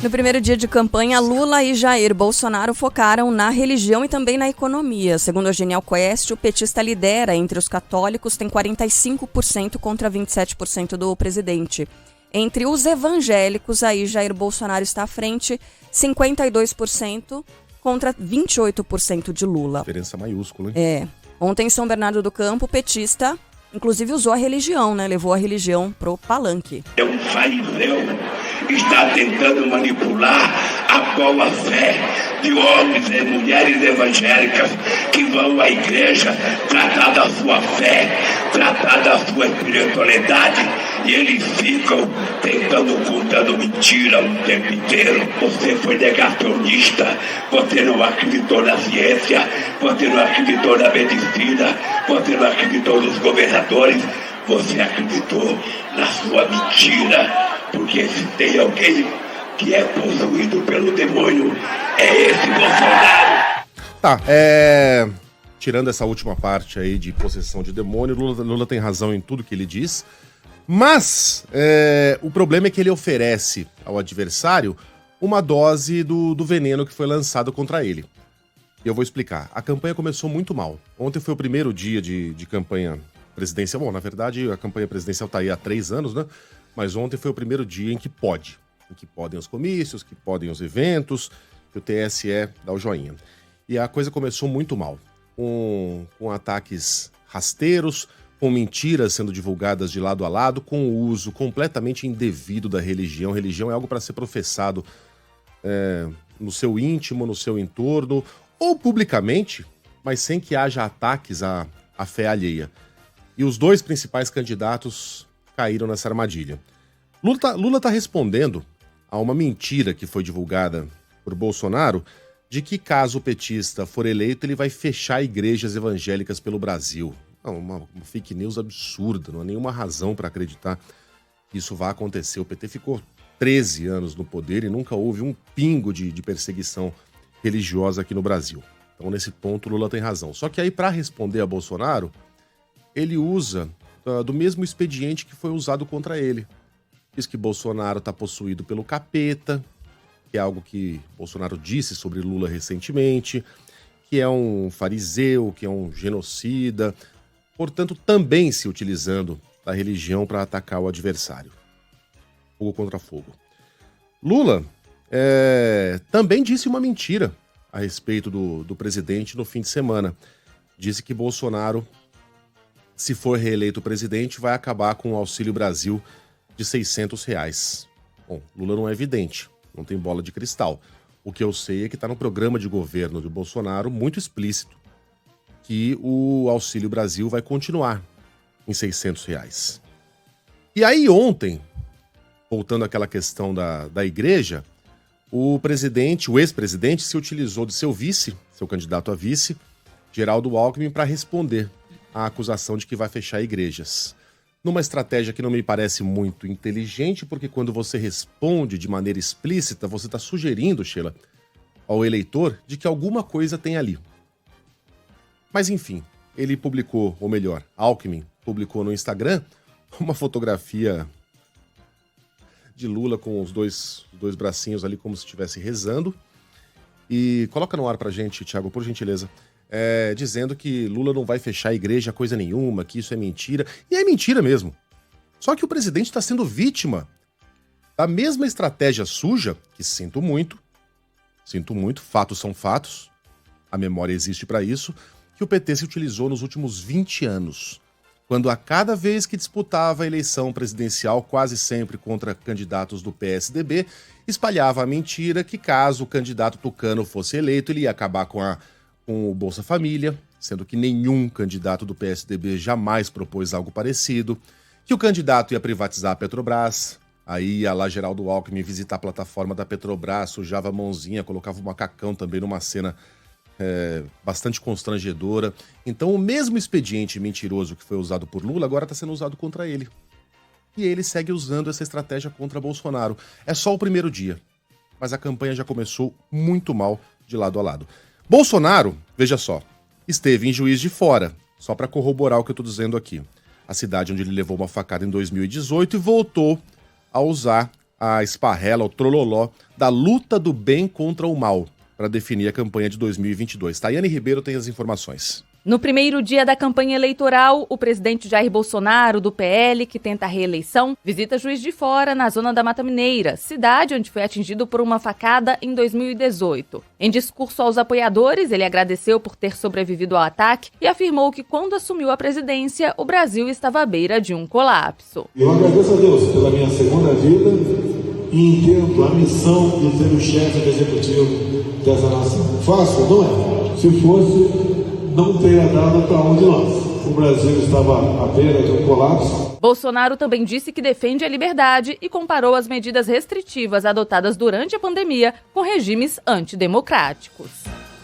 No primeiro dia de campanha, Lula e Jair Bolsonaro focaram na religião e também na economia. Segundo a Genial Quest, o petista lidera entre os católicos, tem 45% contra 27% do presidente. Entre os evangélicos, aí Jair Bolsonaro está à frente, 52% contra 28% de Lula. Diferença maiúscula, hein? É. Ontem, em São Bernardo do Campo, o petista, inclusive, usou a religião, né? Levou a religião pro palanque. É um fariseu, está tentando manipular a boa fé de homens e mulheres evangélicas que vão à igreja tratar da sua fé, tratar da sua espiritualidade, e eles ficam contando mentira o tempo inteiro. Você foi negacionista, você não acreditou na ciência, você não acreditou na medicina, você não acreditou nos governadores, você acreditou na sua mentira, porque se tem alguém que é possuído pelo demônio, é esse Bolsonaro. Tá, tirando essa última parte aí de possessão de demônio, Lula tem razão em tudo que ele diz, mas o problema é que ele oferece ao adversário uma dose do veneno que foi lançado contra ele. E eu vou explicar. A campanha começou muito mal. Ontem foi o primeiro dia de campanha presidencial. Bom, na verdade, a campanha presidencial tá aí há 3 anos, né? Mas ontem foi o primeiro dia em que podem os comícios, que podem os eventos, que o TSE dá o joinha. E a coisa começou muito mal, com ataques rasteiros, com mentiras sendo divulgadas de lado a lado, com o uso completamente indevido da religião. Religião é algo para ser professado no seu íntimo, no seu entorno, ou publicamente, mas sem que haja ataques à fé alheia. E os 2 principais candidatos caíram nessa armadilha. Lula tá respondendo a uma mentira que foi divulgada por Bolsonaro de que, caso o petista for eleito, ele vai fechar igrejas evangélicas pelo Brasil. Uma fake news absurda, não há nenhuma razão para acreditar que isso vai acontecer. O PT ficou 13 anos no poder e nunca houve um pingo de perseguição religiosa aqui no Brasil. Então, nesse ponto, Lula tem razão. Só que aí, para responder a Bolsonaro, ele usa do mesmo expediente que foi usado contra ele. Diz que Bolsonaro está possuído pelo capeta, que é algo que Bolsonaro disse sobre Lula recentemente, que é um fariseu, que é um genocida, portanto, também se utilizando da religião para atacar o adversário. Fogo contra fogo. Lula também disse uma mentira a respeito do presidente no fim de semana. Disse que Bolsonaro, se for reeleito presidente, vai acabar com o Auxílio Brasil de R$600. Bom, Lula não é evidente, não tem bola de cristal. O que eu sei é que está no programa de governo de Bolsonaro muito explícito que o Auxílio Brasil vai continuar em R$600. E aí ontem, voltando àquela questão da igreja, o ex-presidente, se utilizou de seu candidato a vice, Geraldo Alckmin, para responder à acusação de que vai fechar igrejas. Numa estratégia que não me parece muito inteligente, porque quando você responde de maneira explícita, você está sugerindo, Sheila, ao eleitor de que alguma coisa tem ali. Mas enfim, ele publicou, ou melhor, Alckmin publicou no Instagram uma fotografia de Lula com os dois bracinhos ali como se estivesse rezando. E coloca no ar pra gente, Thiago, por gentileza. Dizendo que Lula não vai fechar a igreja coisa nenhuma, que isso é mentira. E é mentira mesmo. Só que o presidente está sendo vítima da mesma estratégia suja, que sinto muito, fatos são fatos, a memória existe para isso, que o PT se utilizou nos últimos 20 anos. Quando a cada vez que disputava a eleição presidencial, quase sempre contra candidatos do PSDB, espalhava a mentira que, caso o candidato tucano fosse eleito, ele ia acabar com o Bolsa Família, sendo que nenhum candidato do PSDB jamais propôs algo parecido, que o candidato ia privatizar a Petrobras, aí ia lá Geraldo Alckmin visitar a plataforma da Petrobras, sujava a mãozinha, colocava o macacão também numa cena bastante constrangedora. Então o mesmo expediente mentiroso que foi usado por Lula agora está sendo usado contra ele. E ele segue usando essa estratégia contra Bolsonaro. É só o primeiro dia, mas a campanha já começou muito mal de lado a lado. Bolsonaro, veja só, esteve em Juiz de Fora, só para corroborar o que eu estou dizendo aqui. A cidade onde ele levou uma facada em 2018 e voltou a usar a esparrela, o trololó da luta do bem contra o mal para definir a campanha de 2022. Tayane Ribeiro tem as informações. No primeiro dia da campanha eleitoral, o presidente Jair Bolsonaro, do PL, que tenta a reeleição, visita Juiz de Fora, na zona da Mata Mineira, cidade onde foi atingido por uma facada em 2018. Em discurso aos apoiadores, ele agradeceu por ter sobrevivido ao ataque e afirmou que quando assumiu a presidência, o Brasil estava à beira de um colapso. Eu agradeço a Deus pela minha segunda vida e entendo a missão de ser o chefe do executivo dessa nação. Fácil, não é? Se fosse, não teria dado para um de nós. O Brasil estava à beira de um colapso. Bolsonaro também disse que defende a liberdade e comparou as medidas restritivas adotadas durante a pandemia com regimes antidemocráticos.